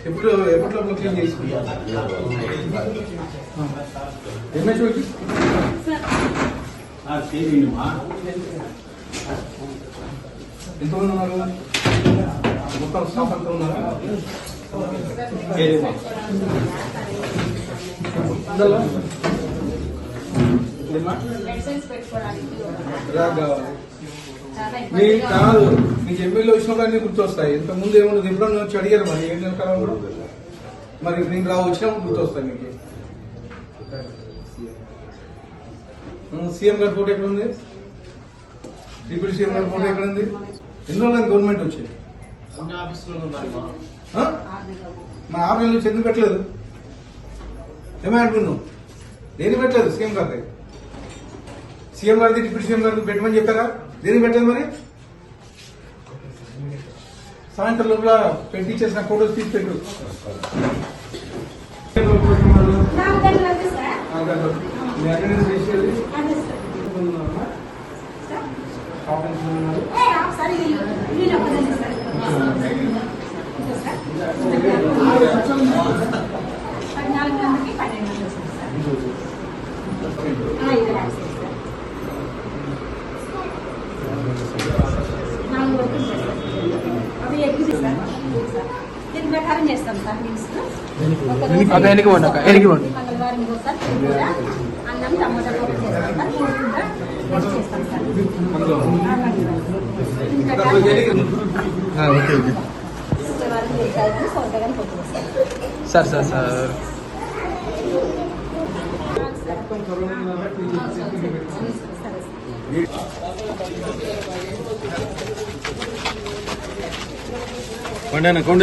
ఎప్పుడు ఎప్పట్లో క్లీన్ చేసుకుంటా ఎంహెచ్ఓకి ఎంతమంది ఉన్నారు? మొత్తం స్టాఫ్ అంతా ఉన్నారా? మీకు కాదు, మీకు ఎంపీలో వచ్చినప్పుడు అన్ని గుర్తొస్తాయి. ఇంతకుముందు ఏమన్నా ఎప్పుడన్నా వచ్చి అడిగారు మరి 7 నెలల కాలంలో. మరి నేను వచ్చినప్పుడు గుర్తొస్తాయి మీకు. సీఎం గారి ఫోటో ఎక్కడ ఉంది? డిప్యూటీ సీఎం గారి ఫోటో ఎక్కడ ఉంది? ఎన్ని రోజులు గవర్నమెంట్ వచ్చింది? మన 6 నెలల నుంచి ఎందుకు పెట్టలేదు? ఏమంటున్నావు? దేని పెట్టలేదు? సీఎం గారి సీఎం గారిది డిప్యూటీ సీఎం గారిది పెట్టమని చెప్పారా? దేనికి పెట్టలేదు మరి? సాయంత్రం లోపల టీచర్స్ నా ఫోటోస్ తీసి పెట్టు. మీ అటెండెన్స్ చేసేది దీని ప్రకారం చేస్తాం సార్. మంగళవారం సార్ అన్నం టమాటా కూర చేస్తాం సార్. చేస్తాం సార్. సార్ సార్ సార్ కొండనా కొండ